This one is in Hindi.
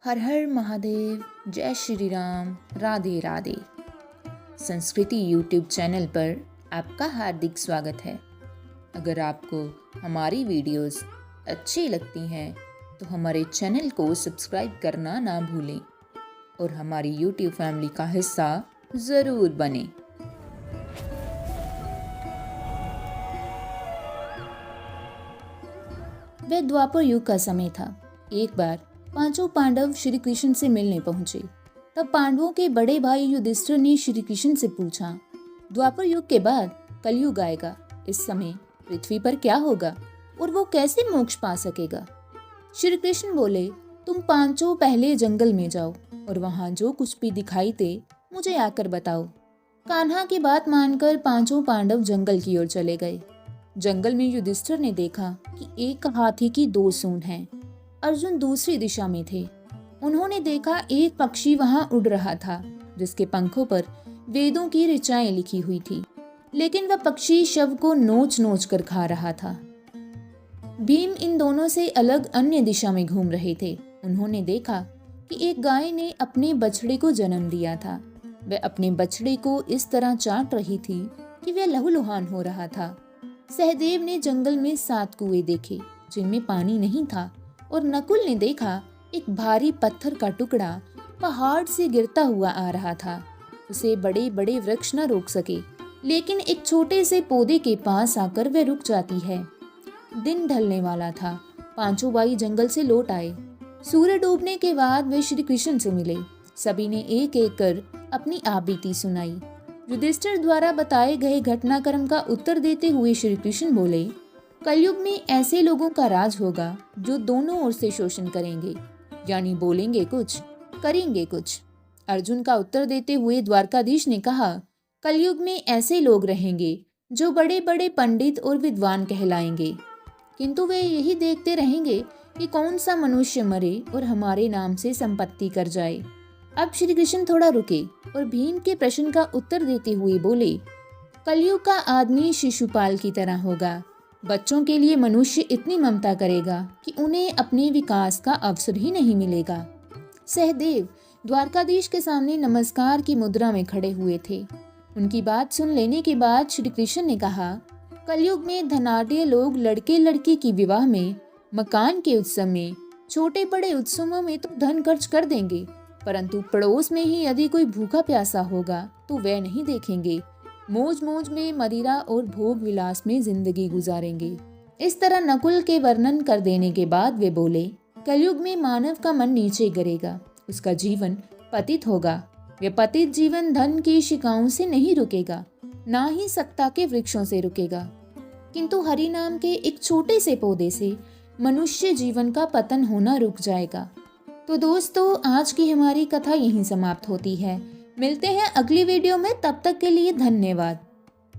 हर हर महादेव, जय श्री राम, राधे राधे। संस्कृति यूट्यूब चैनल पर आपका हार्दिक स्वागत है। अगर आपको हमारी वीडियोस अच्छी लगती हैं तो हमारे चैनल को सब्सक्राइब करना ना भूलें और हमारी यूट्यूब फैमिली का हिस्सा ज़रूर बनें। वह द्वापर युग का समय था। एक बार पांचों पांडव श्री कृष्ण से मिलने पहुंचे। तब पांडवों के बड़े भाई युधिष्ठिर ने श्री कृष्ण से पूछा, द्वापर युग के बाद कलयुग आएगा, इस समय पृथ्वी पर क्या होगा और वो कैसे मोक्ष पा सकेगा? श्री कृष्ण बोले, तुम पांचों पहले जंगल में जाओ और वहां जो कुछ भी दिखाई दे मुझे आकर बताओ। कान्हा की बात मानकर पांचों पांडव जंगल की ओर चले गए। जंगल में युधिष्ठिर ने देखा कि एक हाथी की दो सूंड हैं। अर्जुन दूसरी दिशा में थे। उन्होंने देखा एक पक्षी वहां उड़ रहा था जिसके पंखों पर वेदों की ऋचाएं लिखी हुई थी, लेकिन वह पक्षी शव को नोच नोच कर खा रहा था। भीम इन दोनों से अलग अन्य दिशा में घूम रहे थे। उन्होंने देखा कि एक गाय ने अपने बछड़े को जन्म दिया था। वह अपने बछड़े को इस तरह चाट रही थी कि वह लहूलुहान हो रहा था। सहदेव ने जंगल में 7 कुएं देखे जिनमें पानी नहीं था और नकुल ने देखा एक भारी पत्थर का टुकड़ा पहाड़ से गिरता हुआ आ रहा था। उसे बड़े बड़े वृक्ष न रोक सके, लेकिन एक छोटे से पौधे के पास आकर वह रुक जाती है। दिन ढलने वाला था। पांचों भाई जंगल से लौट आए। सूर्य डूबने के बाद वे श्री कृष्ण से मिले। सभी ने एक एक कर अपनी आपबीती सुनाई। युधिष्ठिर द्वारा बताए गए घटनाक्रम का उत्तर देते हुए श्री कृष्ण बोले, कलयुग में ऐसे लोगों का राज होगा जो दोनों ओर से शोषण करेंगे, यानी बोलेंगे कुछ करेंगे कुछ। अर्जुन का उत्तर देते हुए द्वारकाधीश ने कहा, कलयुग में ऐसे लोग रहेंगे जो बड़े बड़े पंडित और विद्वान कहलाएंगे, किंतु वे यही देखते रहेंगे कि कौन सा मनुष्य मरे और हमारे नाम से संपत्ति कर जाए। अब श्री कृष्ण थोड़ा रुके और भीम के प्रश्न का उत्तर देते हुए बोले, कलयुग का आदमी शिशुपाल की तरह होगा। बच्चों के लिए मनुष्य इतनी ममता करेगा कि उन्हें अपने विकास का अवसर ही नहीं मिलेगा। सहदेव द्वारकाधीश के सामने नमस्कार की मुद्रा में खड़े हुए थे। उनकी बात सुन लेने के बाद श्री कृष्ण ने कहा, कलयुग में धनाढ्य लोग लड़के लड़की की विवाह में, मकान के उत्सव में, छोटे बड़े उत्सवों में तो धन खर्च कर देंगे, परंतु पड़ोस में ही यदि कोई भूखा प्यासा होगा तो वह नहीं देखेंगे। मौज मौज में मदिरा और भोग विलास में जिंदगी गुजारेंगे। इस तरह नकुल के वर्णन कर देने के बाद वे बोले, कलयुग में मानव का मन नीचे गिरेगा, उसका जीवन पतित होगा। वह पतित जीवन धन की शिकाओं से नहीं रुकेगा, ना ही सत्ता के वृक्षों से रुकेगा, किंतु हरि नाम के एक छोटे से पौधे से मनुष्य जीवन का पतन होना रुक जाएगा। तो दोस्तों, आज की हमारी कथा यहीं समाप्त होती है। मिलते हैं अगली वीडियो में, तब तक के लिए धन्यवाद।